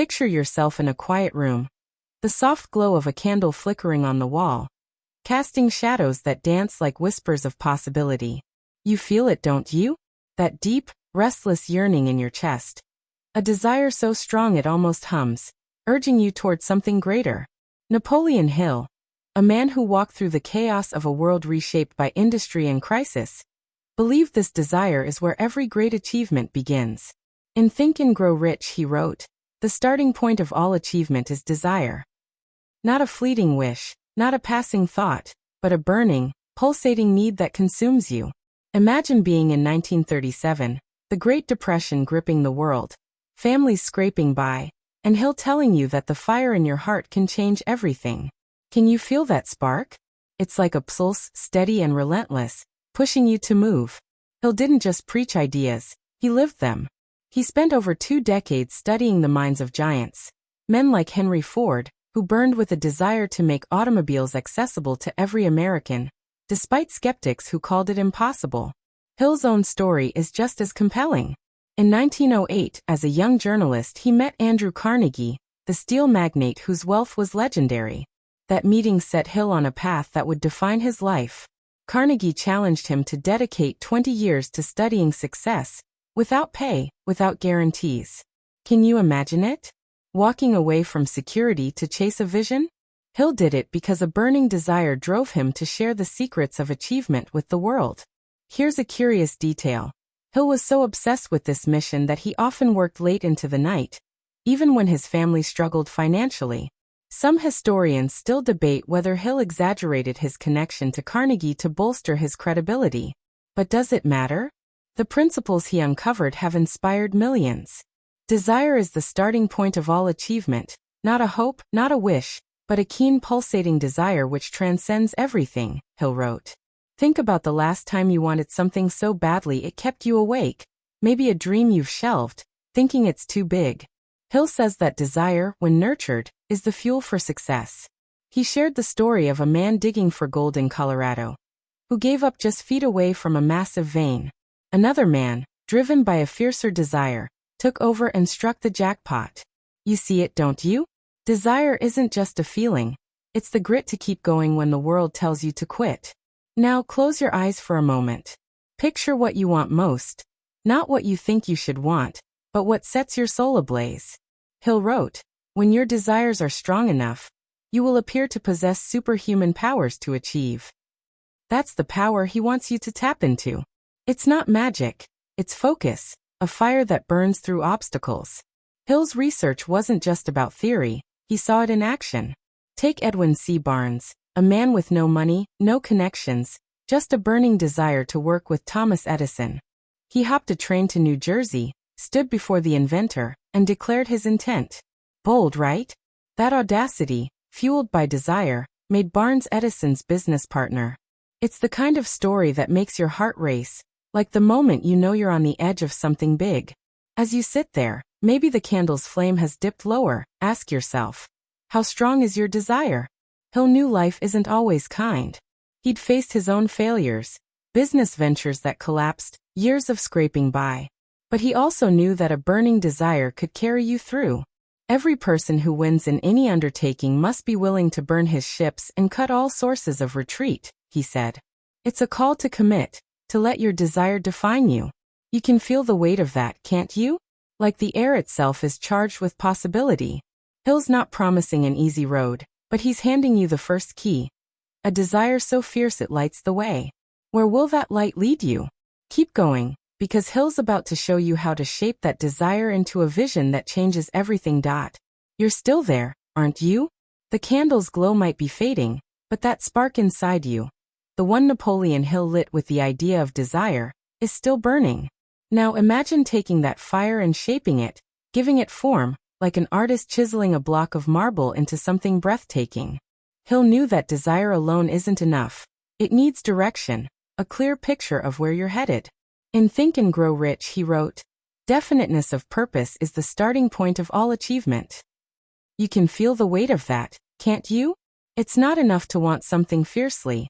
Picture yourself in a quiet room. The soft glow of a candle flickering on the wall, casting shadows that dance like whispers of possibility. You feel it, don't you? That deep, restless yearning in your chest. A desire so strong it almost hums, urging you toward something greater. Napoleon Hill, a man who walked through the chaos of a world reshaped by industry and crisis, believed this desire is where every great achievement begins. In Think and Grow Rich he wrote, "The starting point of all achievement is desire. Not a fleeting wish, not a passing thought, but a burning, pulsating need that consumes you." Imagine being in 1937, the Great Depression gripping the world, families scraping by, and Hill telling you that the fire in your heart can change everything. Can you feel that spark? It's like a pulse, steady and relentless, pushing you to move. Hill didn't just preach ideas, he lived them. He spent over 2 decades studying the minds of giants, men like Henry Ford, who burned with a desire to make automobiles accessible to every American, despite skeptics who called it impossible. Hill's own story is just as compelling. In 1908, as a young journalist, he met Andrew Carnegie, the steel magnate whose wealth was legendary. That meeting set Hill on a path that would define his life. Carnegie challenged him to dedicate 20 years to studying success, without pay, without guarantees. Can you imagine it? Walking away from security to chase a vision? Hill did it because a burning desire drove him to share the secrets of achievement with the world. Here's a curious detail. Hill was so obsessed with this mission that he often worked late into the night, even when his family struggled financially. Some historians still debate whether Hill exaggerated his connection to Carnegie to bolster his credibility. But does it matter? The principles he uncovered have inspired millions. Desire is the starting point of all achievement, not a hope, not a wish, but a keen pulsating desire which transcends everything, Hill wrote. Think about the last time you wanted something so badly it kept you awake, maybe a dream you've shelved, thinking it's too big. Hill says that desire, when nurtured, is the fuel for success. He shared the story of a man digging for gold in Colorado, who gave up just feet away from a massive vein. Another man, driven by a fiercer desire, took over and struck the jackpot. You see it, don't you? Desire isn't just a feeling, it's the grit to keep going when the world tells you to quit. Now close your eyes for a moment. Picture what you want most, not what you think you should want, but what sets your soul ablaze. Hill wrote, "When your desires are strong enough, you will appear to possess superhuman powers to achieve." That's the power he wants you to tap into. It's not magic, it's focus, a fire that burns through obstacles. Hill's research wasn't just about theory, he saw it in action. Take Edwin C. Barnes, a man with no money, no connections, just a burning desire to work with Thomas Edison. He hopped a train to New Jersey, stood before the inventor, and declared his intent. Bold, right? That audacity, fueled by desire, made Barnes Edison's business partner. It's the kind of story that makes your heart race, like the moment you know you're on the edge of something big. As you sit there, maybe the candle's flame has dipped lower. Ask yourself, how strong is your desire? Hill knew life isn't always kind. He'd faced his own failures, business ventures that collapsed, years of scraping by. But he also knew that a burning desire could carry you through. Every person who wins in any undertaking must be willing to burn his ships and cut all sources of retreat, he said. It's a call to commit, to let your desire define you. You can feel the weight of that, can't you? Like the air itself is charged with possibility. Hill's not promising an easy road, but he's handing you the first key. A desire so fierce it lights the way. Where will that light lead you? Keep going, because Hill's about to show you how to shape that desire into a vision that changes everything. You're still there, aren't you? The candle's glow might be fading, but that spark inside you, the one Napoleon Hill lit with the idea of desire, is still burning. Now imagine taking that fire and shaping it, giving it form, like an artist chiseling a block of marble into something breathtaking. Hill knew that desire alone isn't enough. It needs direction, a clear picture of where you're headed. In Think and Grow Rich he wrote, "Definiteness of purpose is the starting point of all achievement." You can feel the weight of that, can't you? It's not enough to want something fiercely.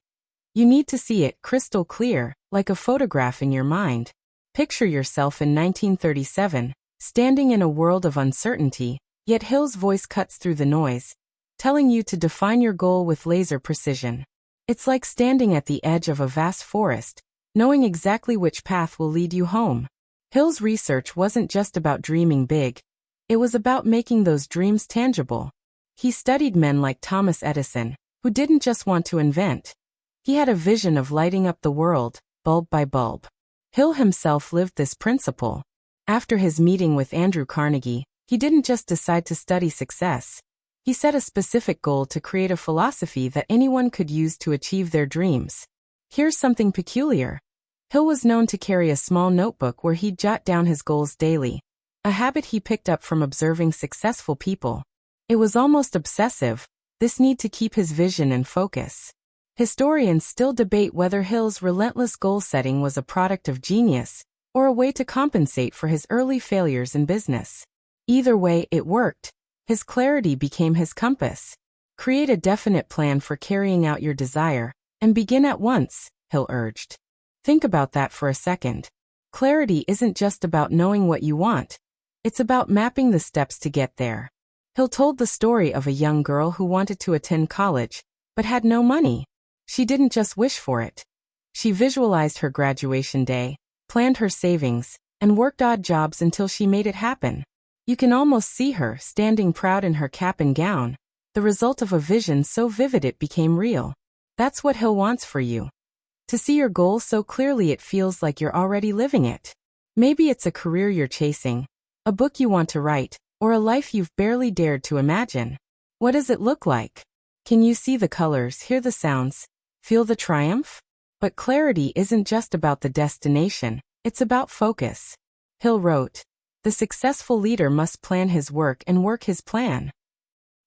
You need to see it crystal clear, like a photograph in your mind. Picture yourself in 1937, standing in a world of uncertainty, Yet Hill's voice cuts through the noise, telling you to define your goal with laser precision. It's like standing at the edge of a vast forest, knowing exactly which path will lead you home. Hill's research wasn't just about dreaming big. It was about making those dreams tangible. He studied men like Thomas Edison, who didn't just want to invent. He had a vision of lighting up the world, bulb by bulb. Hill himself lived this principle. After his meeting with Andrew Carnegie, he didn't just decide to study success. He set a specific goal to create a philosophy that anyone could use to achieve their dreams. Here's something peculiar. Hill was known to carry a small notebook where he'd jot down his goals daily, a habit he picked up from observing successful people. It was almost obsessive, this need to keep his vision and focus. Historians still debate whether Hill's relentless goal setting was a product of genius or a way to compensate for his early failures in business. Either way, it worked. His clarity became his compass. Create a definite plan for carrying out your desire, and begin at once, Hill urged. Think about that for a second. Clarity isn't just about knowing what you want. It's about mapping the steps to get there. Hill told the story of a young girl who wanted to attend college, but had no money. She didn't just wish for it. She visualized her graduation day, planned her savings, and worked odd jobs until she made it happen. You can almost see her standing proud in her cap and gown, the result of a vision so vivid it became real. That's what Hill wants for you. To see your goal so clearly it feels like you're already living it. Maybe it's a career you're chasing, a book you want to write, or a life you've barely dared to imagine. What does it look like? Can you see the colors, hear the sounds, feel the triumph? But clarity isn't just about the destination, it's about focus. Hill wrote, "The successful leader must plan his work and work his plan."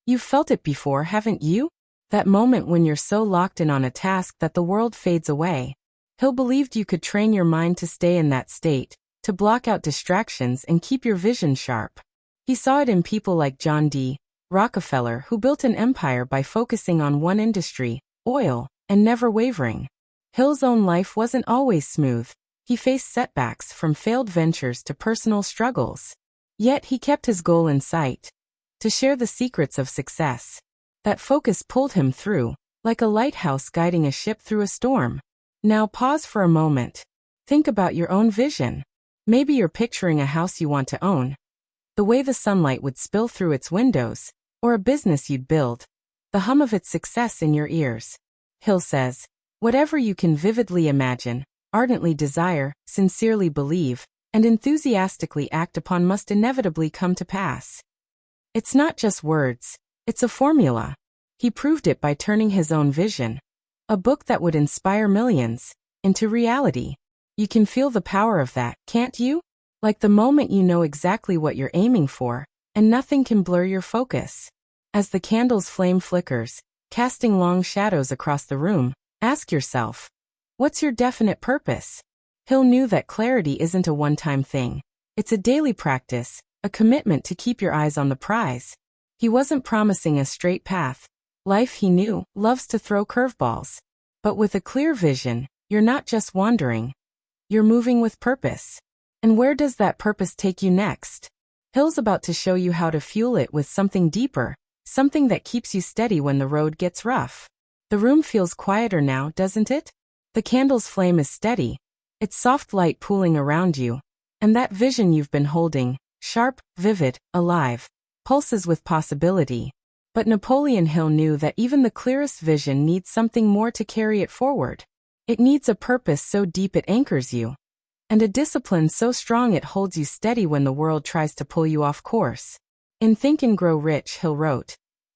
You've felt it before, haven't you? That moment when you're so locked in on a task that the world fades away. Hill believed you could train your mind to stay in that state, to block out distractions and keep your vision sharp. He saw it in people like John D. Rockefeller, who built an empire by focusing on one industry, oil, and never wavering. Hill's own life wasn't always smooth. He faced setbacks from failed ventures to personal struggles. Yet he kept his goal in sight, to share the secrets of success. That focus pulled him through, like a lighthouse guiding a ship through a storm. Now pause for a moment. Think about your own vision. Maybe you're picturing a house you want to own, the way the sunlight would spill through its windows, or a business you'd build, the hum of its success in your ears. Hill says, whatever you can vividly imagine, ardently desire, sincerely believe, and enthusiastically act upon must inevitably come to pass. It's not just words, it's a formula. He proved it by turning his own vision, a book that would inspire millions, into reality. You can feel the power of that, can't you? Like the moment you know exactly what you're aiming for, and nothing can blur your focus. As the candle's flame flickers, casting long shadows across the room, ask yourself, what's your definite purpose? Hill knew that clarity isn't a one-time thing. It's a daily practice, a commitment to keep your eyes on the prize. He wasn't promising a straight path. Life, he knew, loves to throw curveballs. But with a clear vision, you're not just wandering. You're moving with purpose. And where does that purpose take you next? Hill's about to show you how to fuel it with something deeper, something that keeps you steady when the road gets rough. The room feels quieter now, doesn't it? The candle's flame is steady, its soft light pooling around you, and that vision you've been holding, sharp, vivid, alive, pulses with possibility. But Napoleon Hill knew that even the clearest vision needs something more to carry it forward. It needs a purpose so deep it anchors you, and a discipline so strong it holds you steady when the world tries to pull you off course. In Think and Grow Rich, Hill wrote,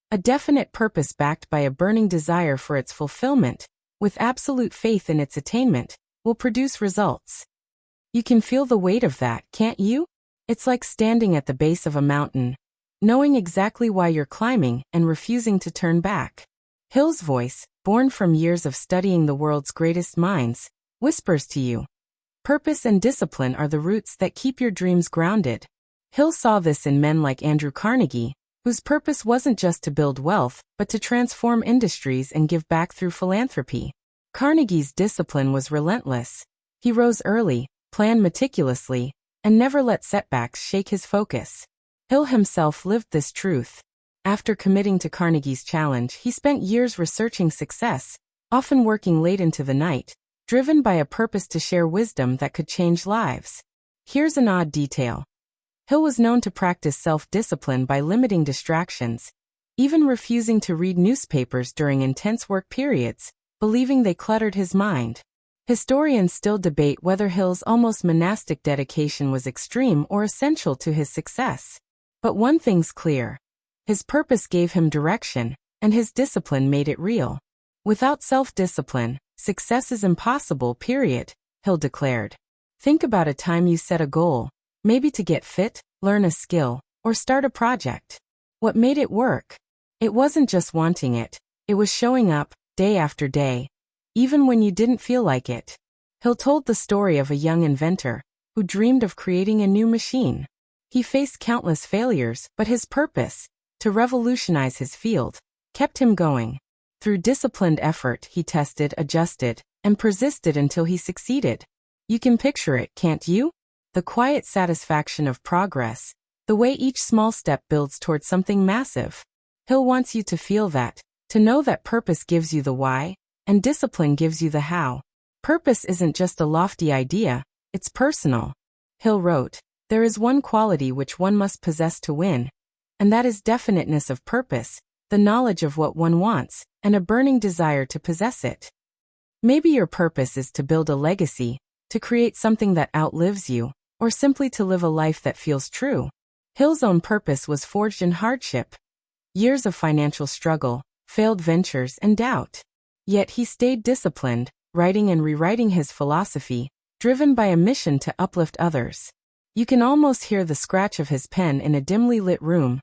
a definite purpose backed by a burning desire for its fulfillment, with absolute faith in its attainment, will produce results. You can feel the weight of that, can't you? It's like standing at the base of a mountain, knowing exactly why you're climbing and refusing to turn back. Hill's voice, born from years of studying the world's greatest minds, whispers to you. Purpose and discipline are the roots that keep your dreams grounded. Hill saw this in men like Andrew Carnegie, whose purpose wasn't just to build wealth, but to transform industries and give back through philanthropy. Carnegie's discipline was relentless. He rose early, planned meticulously, and never let setbacks shake his focus. Hill himself lived this truth. After committing to Carnegie's challenge, he spent years researching success, often working late into the night, driven by a purpose to share wisdom that could change lives. Here's an odd detail. Hill was known to practice self-discipline by limiting distractions, even refusing to read newspapers during intense work periods, believing they cluttered his mind. Historians still debate whether Hill's almost monastic dedication was extreme or essential to his success. But one thing's clear. His purpose gave him direction, and his discipline made it real. Without self-discipline, success is impossible, period, Hill declared. Think about a time you set a goal, maybe to get fit, learn a skill, or start a project. What made it work? It wasn't just wanting it, it was showing up, day after day, even when you didn't feel like it. Hill told the story of a young inventor who dreamed of creating a new machine. He faced countless failures, but his purpose, to revolutionize his field, kept him going. Through disciplined effort, he tested, adjusted, and persisted until he succeeded. You can picture it, can't you? The quiet satisfaction of progress, the way each small step builds towards something massive. Hill wants you to feel that, to know that purpose gives you the why, and discipline gives you the how. Purpose isn't just a lofty idea, it's personal. Hill wrote, "There is one quality which one must possess to win, and that is definiteness of purpose, the knowledge of what one wants, and a burning desire to possess it." Maybe your purpose is to build a legacy, to create something that outlives you, or simply to live a life that feels true. Hill's own purpose was forged in hardship. Years of financial struggle, failed ventures, and doubt. Yet he stayed disciplined, writing and rewriting his philosophy, driven by a mission to uplift others. You can almost hear the scratch of his pen in a dimly lit room,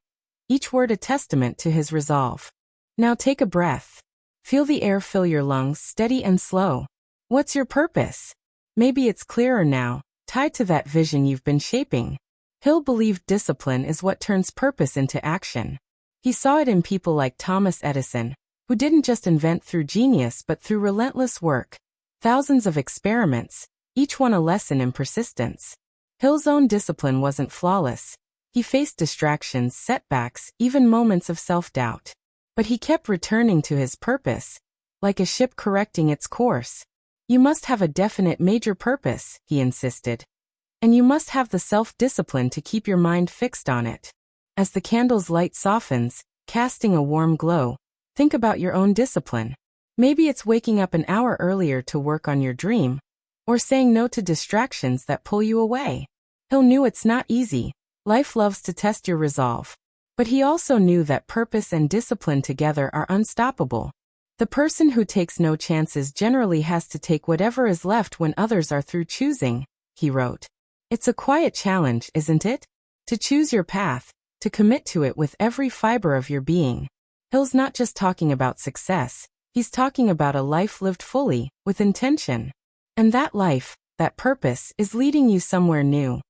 each word a testament to his resolve. Now take a breath. Feel the air fill your lungs, steady and slow. What's your purpose? Maybe it's clearer now, tied to that vision you've been shaping. Hill believed discipline is what turns purpose into action. He saw it in people like Thomas Edison, who didn't just invent through genius but through relentless work. Thousands of experiments, each one a lesson in persistence. Hill's own discipline wasn't flawless. He faced distractions, setbacks, even moments of self-doubt. But he kept returning to his purpose, like a ship correcting its course. You must have a definite major purpose, he insisted. And you must have the self-discipline to keep your mind fixed on it. As the candle's light softens, casting a warm glow, think about your own discipline. Maybe it's waking up an hour earlier to work on your dream, or saying no to distractions that pull you away. Hill knew it's not easy. Life loves to test your resolve. But he also knew that purpose and discipline together are unstoppable. The person who takes no chances generally has to take whatever is left when others are through choosing, he wrote. It's a quiet challenge, isn't it? To choose your path, to commit to it with every fiber of your being. Hill's not just talking about success, he's talking about a life lived fully, with intention. And that life, that purpose, is leading you somewhere new.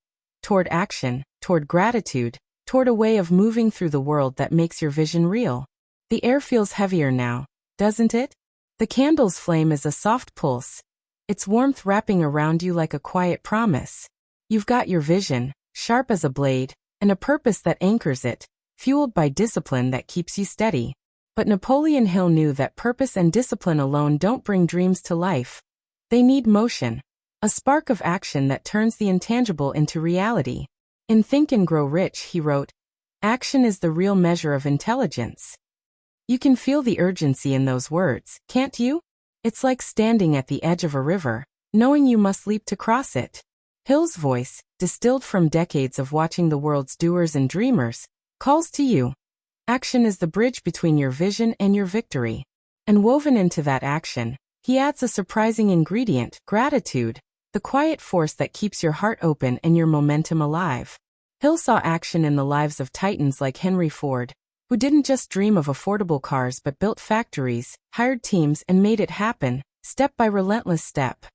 Toward action, toward gratitude, toward a way of moving through the world that makes your vision real. The air feels heavier now, doesn't it? The candle's flame is a soft pulse, its warmth wrapping around you like a quiet promise. You've got your vision, sharp as a blade, and a purpose that anchors it, fueled by discipline that keeps you steady. But Napoleon Hill knew that purpose and discipline alone don't bring dreams to life. They need motion, a spark of action that turns the intangible into reality. In Think and Grow Rich, he wrote, "Action is the real measure of intelligence." You can feel the urgency in those words, can't you? It's like standing at the edge of a river, knowing you must leap to cross it. Hill's voice, distilled from decades of watching the world's doers and dreamers, calls to you. Action is the bridge between your vision and your victory. And woven into that action, he adds a surprising ingredient, gratitude, the quiet force that keeps your heart open and your momentum alive. Hill saw action in the lives of titans like Henry Ford, who didn't just dream of affordable cars but built factories, hired teams, and made it happen, step by relentless step.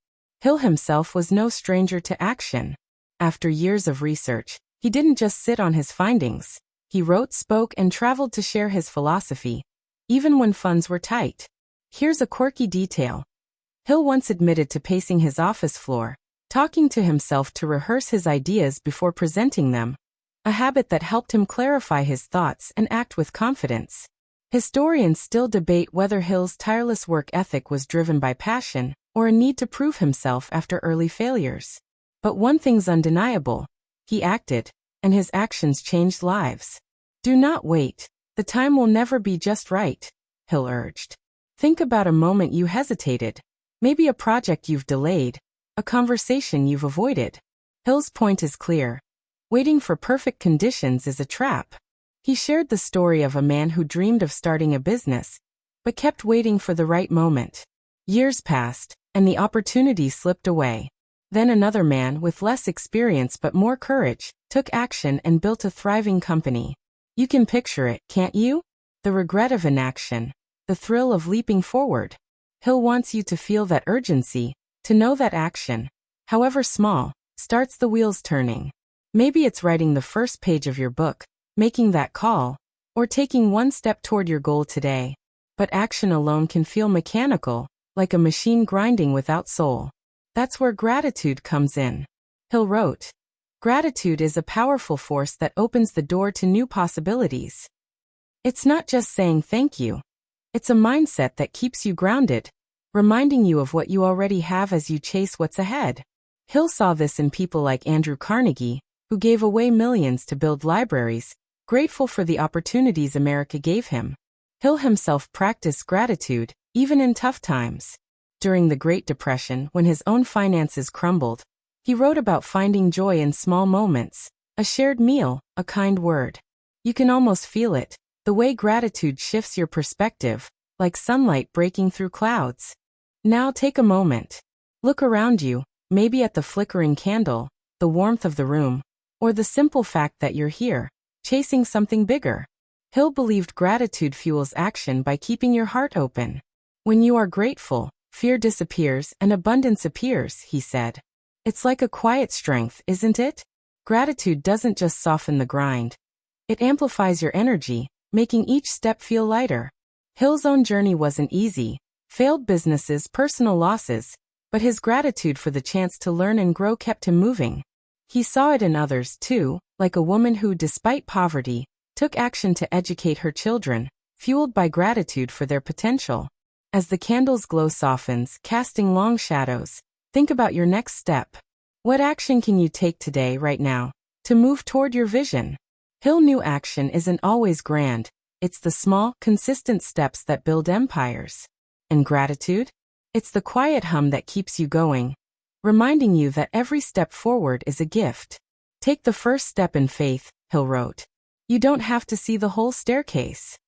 Hill himself was no stranger to action. After years of research, he didn't just sit on his findings. He wrote, spoke, and traveled to share his philosophy, even when funds were tight. Here's a quirky detail. Hill once admitted to pacing his office floor, talking to himself to rehearse his ideas before presenting them. a habit that helped him clarify his thoughts and act with confidence. Historians still debate whether Hill's tireless work ethic was driven by passion or a need to prove himself after early failures. But one thing's undeniable: he acted, and his actions changed lives. Do not wait. The time will never be just right, Hill urged. Think about a moment you hesitated, maybe a project you've delayed, a conversation you've avoided. Hill's point is clear. Waiting for perfect conditions is a trap. He shared the story of a man who dreamed of starting a business, but kept waiting for the right moment. Years passed, and the opportunity slipped away. Then another man with less experience but more courage took action and built a thriving company. You can picture it, can't you? The regret of inaction, the thrill of leaping forward. Hill wants you to feel that urgency, to know that action, however small, starts the wheels turning. Maybe it's writing the first page of your book, making that call, or taking one step toward your goal today. But action alone can feel mechanical, like a machine grinding without soul. That's where gratitude comes in. Hill wrote, "Gratitude is a powerful force that opens the door to new possibilities." It's not just saying thank you. It's a mindset that keeps you grounded, reminding you of what you already have as you chase what's ahead. Hill saw this in people like Andrew Carnegie, who gave away millions to build libraries, grateful for the opportunities America gave him. Hill himself practiced gratitude, even in tough times. During the Great Depression, when his own finances crumbled, he wrote about finding joy in small moments, a shared meal, a kind word. You can almost feel it, the way gratitude shifts your perspective, like sunlight breaking through clouds. Now take a moment. Look around you, maybe at the flickering candle, the warmth of the room, or the simple fact that you're here, chasing something bigger. Hill believed gratitude fuels action by keeping your heart open. When you are grateful, fear disappears and abundance appears, he said. It's like a quiet strength, isn't it? Gratitude doesn't just soften the grind. It amplifies your energy, making each step feel lighter. Hill's own journey wasn't easy. Failed businesses, personal losses, but his gratitude for the chance to learn and grow kept him moving. He saw it in others too, like a woman who, despite poverty, took action to educate her children, fueled by gratitude for their potential. As the candle's glow softens, casting long shadows, think about your next step. What action can you take today, right now, to move toward your vision? Hill knew action isn't always grand. It's the small, consistent steps that build empires. And gratitude? It's the quiet hum that keeps you going, reminding you that every step forward is a gift. Take the first step in faith, Hill wrote. You don't have to see the whole staircase.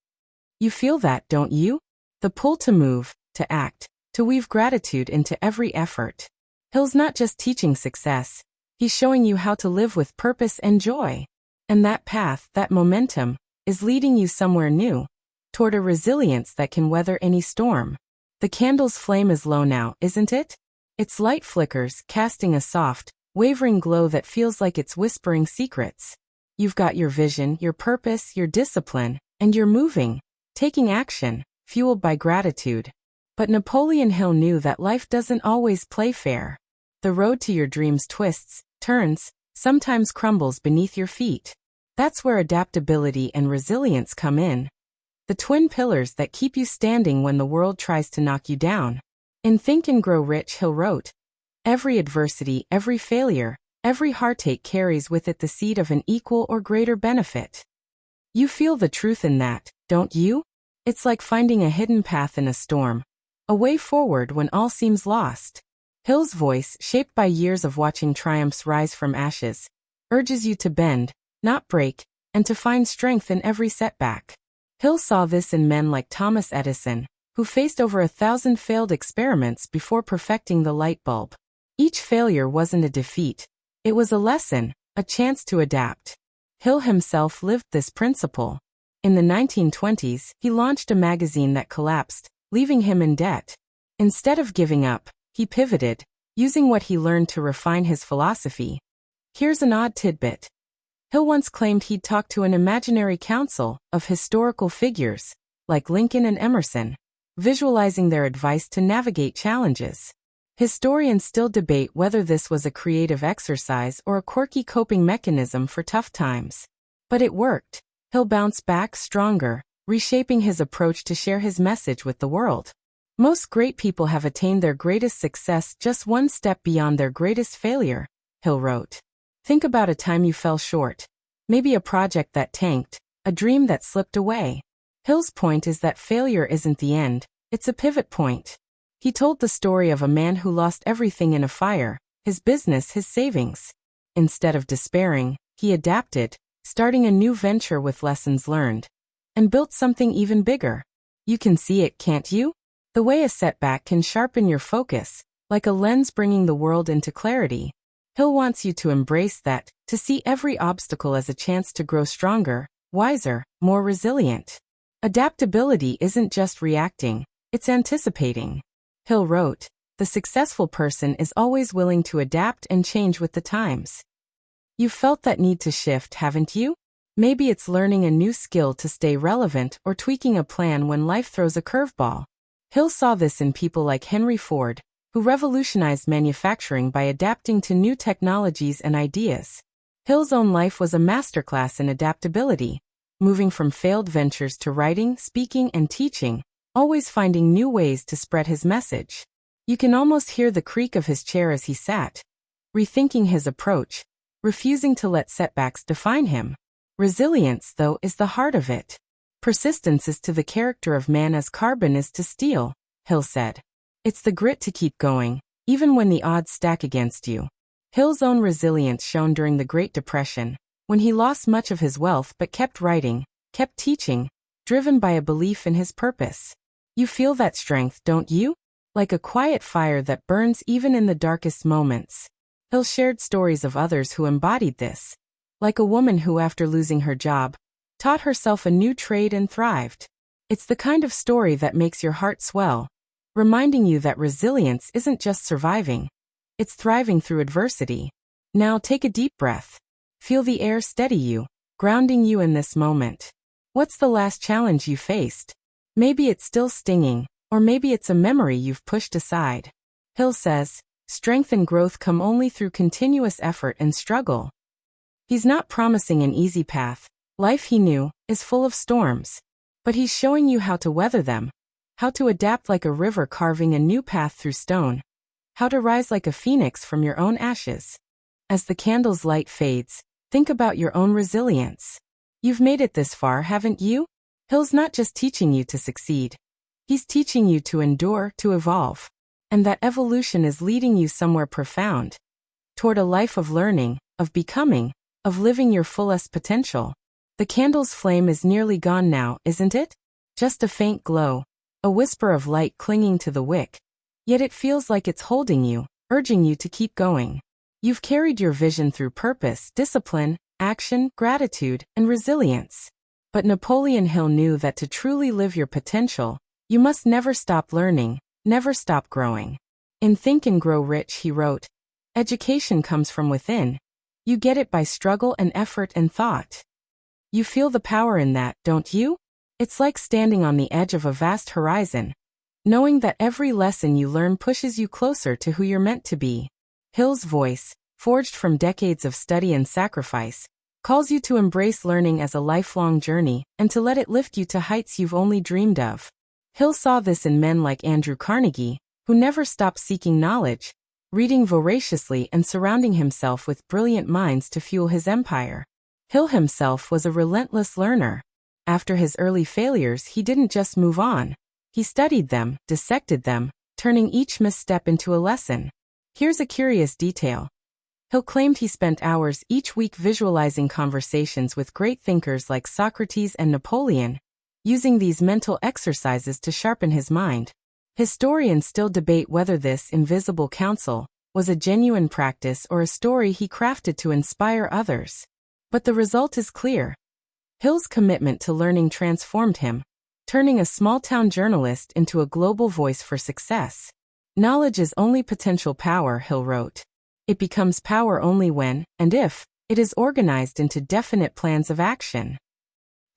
You feel that, don't you? The pull to move, to act, to weave gratitude into every effort. Hill's not just teaching success, he's showing you how to live with purpose and joy. And that path, that momentum, is leading you somewhere new, toward a resilience that can weather any storm. The candle's flame is low now, isn't it? Its light flickers, casting a soft, wavering glow that feels like it's whispering secrets. You've got your vision, your purpose, your discipline, and you're moving, taking action, fueled by gratitude. But Napoleon Hill knew that life doesn't always play fair. The road to your dreams twists, turns, sometimes crumbles beneath your feet. That's where adaptability and resilience come in. The twin pillars that keep you standing when the world tries to knock you down. In Think and Grow Rich, Hill wrote, "Every adversity, every failure, every heartache carries with it the seed of an equal or greater benefit." You feel the truth in that, don't you? It's like finding a hidden path in a storm, a way forward when all seems lost. Hill's voice, shaped by years of watching triumphs rise from ashes, urges you to bend, not break, and to find strength in every setback. Hill saw this in men like Thomas Edison, who faced over 1,000 failed experiments before perfecting the light bulb. Each failure wasn't a defeat. It was a lesson, a chance to adapt. Hill himself lived this principle. In the 1920s, he launched a magazine that collapsed, leaving him in debt. Instead of giving up, he pivoted, using what he learned to refine his philosophy. Here's an odd tidbit. Hill once claimed he'd talked to an imaginary council of historical figures, like Lincoln and Emerson, visualizing their advice to navigate challenges. Historians still debate whether this was a creative exercise or a quirky coping mechanism for tough times. But it worked. Hill bounced back stronger, reshaping his approach to share his message with the world. Most great people have attained their greatest success just one step beyond their greatest failure, Hill wrote. Think about a time you fell short. Maybe a project that tanked, a dream that slipped away. Hill's point is that failure isn't the end, it's a pivot point. He told the story of a man who lost everything in a fire, his business, his savings. Instead of despairing, he adapted, starting a new venture with lessons learned, and built something even bigger. You can see it, can't you? The way a setback can sharpen your focus, like a lens bringing the world into clarity. Hill wants you to embrace that, to see every obstacle as a chance to grow stronger, wiser, more resilient. Adaptability isn't just reacting, it's anticipating. Hill wrote, "The successful person is always willing to adapt and change with the times." You've felt that need to shift, haven't you? Maybe it's learning a new skill to stay relevant or tweaking a plan when life throws a curveball. Hill saw this in people like Henry Ford, who revolutionized manufacturing by adapting to new technologies and ideas. Hill's own life was a masterclass in adaptability, moving from failed ventures to writing, speaking, and teaching, always finding new ways to spread his message. You can almost hear the creak of his chair as he sat, rethinking his approach, refusing to let setbacks define him. Resilience, though, is the heart of it. Persistence is to the character of man as carbon is to steel, Hill said. It's the grit to keep going, even when the odds stack against you. Hill's own resilience shone during the Great Depression, when he lost much of his wealth but kept writing, kept teaching, driven by a belief in his purpose. You feel that strength, don't you? Like a quiet fire that burns even in the darkest moments. Hill shared stories of others who embodied this. Like a woman who, after losing her job, taught herself a new trade and thrived. It's the kind of story that makes your heart swell, reminding you that resilience isn't just surviving, it's thriving through adversity. Now take a deep breath. Feel the air steady you, grounding you in this moment. What's the last challenge you faced? Maybe it's still stinging, or maybe it's a memory you've pushed aside. Hill says, strength and growth come only through continuous effort and struggle. He's not promising an easy path. Life, he knew, is full of storms. But he's showing you how to weather them, how to adapt like a river carving a new path through stone, how to rise like a phoenix from your own ashes. As the candle's light fades, think about your own resilience. You've made it this far, haven't you? Hill's not just teaching you to succeed. He's teaching you to endure, to evolve. And that evolution is leading you somewhere profound. Toward a life of learning, of becoming, of living your fullest potential. The candle's flame is nearly gone now, isn't it? Just a faint glow, a whisper of light clinging to the wick. Yet it feels like it's holding you, urging you to keep going. You've carried your vision through purpose, discipline, action, gratitude, and resilience. But Napoleon Hill knew that to truly live your potential, you must never stop learning, never stop growing. In Think and Grow Rich, he wrote, "Education comes from within. You get it by struggle and effort and thought." You feel the power in that, don't you? It's like standing on the edge of a vast horizon, knowing that every lesson you learn pushes you closer to who you're meant to be. Hill's voice, forged from decades of study and sacrifice, calls you to embrace learning as a lifelong journey and to let it lift you to heights you've only dreamed of. Hill saw this in men like Andrew Carnegie, who never stopped seeking knowledge, reading voraciously and surrounding himself with brilliant minds to fuel his empire. Hill himself was a relentless learner. After his early failures, he didn't just move on. He studied them, dissected them, turning each misstep into a lesson. Here's a curious detail. Hill claimed he spent hours each week visualizing conversations with great thinkers like Socrates and Napoleon, using these mental exercises to sharpen his mind. Historians still debate whether this invisible counsel was a genuine practice or a story he crafted to inspire others. But the result is clear. Hill's commitment to learning transformed him, turning a small-town journalist into a global voice for success. Knowledge is only potential power, Hill wrote. It becomes power only when, and if, it is organized into definite plans of action.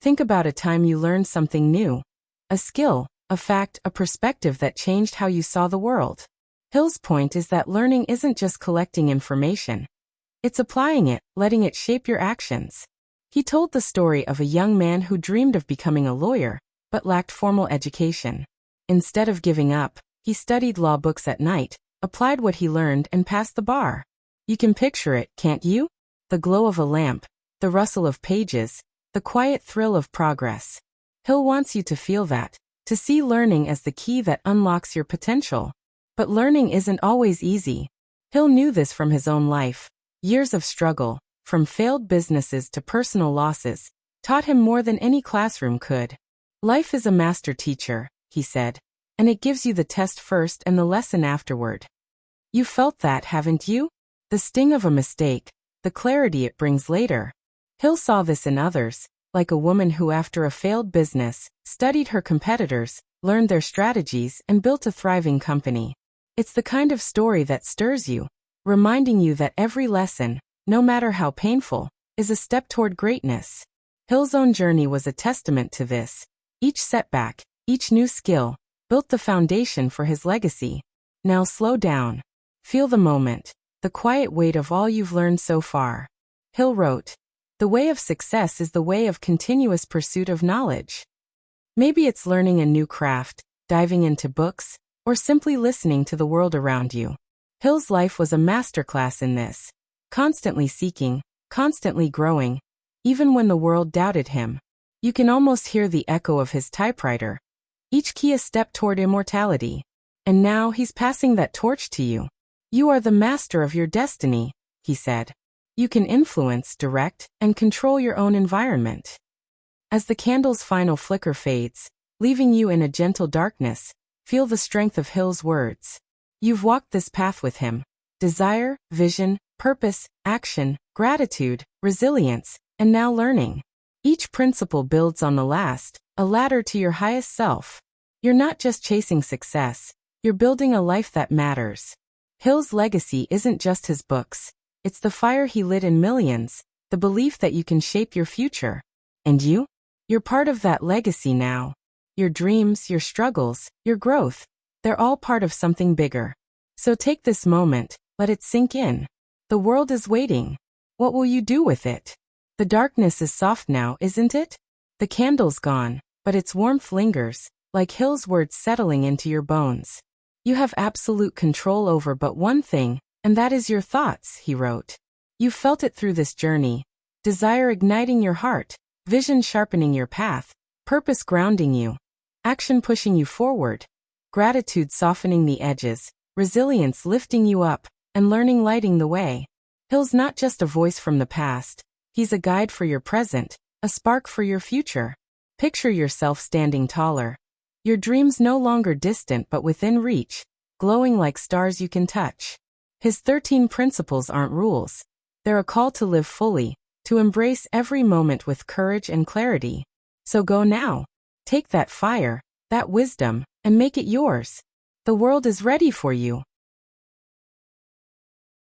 Think about a time you learned something new. A skill, a fact, a perspective that changed how you saw the world. Hill's point is that learning isn't just collecting information. It's applying it, letting it shape your actions. He told the story of a young man who dreamed of becoming a lawyer, but lacked formal education. Instead of giving up, he studied law books at night, applied what he learned, and passed the bar. You can picture it, can't you? The glow of a lamp, the rustle of pages, the quiet thrill of progress. Hill wants you to feel that, to see learning as the key that unlocks your potential. But learning isn't always easy. Hill knew this from his own life. Years of struggle, from failed businesses to personal losses, taught him more than any classroom could. Life is a master teacher, he said, and it gives you the test first and the lesson afterward. You felt that, haven't you? The sting of a mistake, the clarity it brings later. Hill saw this in others, like a woman who, after a failed business, studied her competitors, learned their strategies, and built a thriving company. It's the kind of story that stirs you, reminding you that every lesson, no matter how painful, is a step toward greatness. Hill's own journey was a testament to this. Each setback, each new skill, built the foundation for his legacy. Now slow down. Feel the moment, the quiet weight of all you've learned so far. Hill wrote, "The way of success is the way of continuous pursuit of knowledge." Maybe it's learning a new craft, diving into books, or simply listening to the world around you. Hill's life was a masterclass in this. Constantly seeking, constantly growing, even when the world doubted him. You can almost hear the echo of his typewriter. Each key a step toward immortality. And now he's passing that torch to you. You are the master of your destiny, he said. You can influence, direct, and control your own environment. As the candle's final flicker fades, leaving you in a gentle darkness, feel the strength of Hill's words. You've walked this path with him. Desire, vision, purpose, action, gratitude, resilience, and now learning. Each principle builds on the last, a ladder to your highest self. You're not just chasing success, you're building a life that matters. Hill's legacy isn't just his books. It's the fire he lit in millions, the belief that you can shape your future. And you? You're part of that legacy now. Your dreams, your struggles, your growth, they're all part of something bigger. So take this moment, let it sink in. The world is waiting. What will you do with it? The darkness is soft now, isn't it? The candle's gone, but its warmth lingers, like Hill's words settling into your bones. You have absolute control over but one thing, and that is your thoughts, he wrote. You felt it through this journey. Desire igniting your heart, vision sharpening your path, purpose grounding you, action pushing you forward, gratitude softening the edges, resilience lifting you up, and learning lighting the way. Hill's not just a voice from the past. He's a guide for your present, a spark for your future. Picture yourself standing taller. Your dreams no longer distant but within reach, glowing like stars you can touch. His 13 principles aren't rules. They're a call to live fully, to embrace every moment with courage and clarity. So go now. Take that fire, that wisdom, and make it yours. The world is ready for you.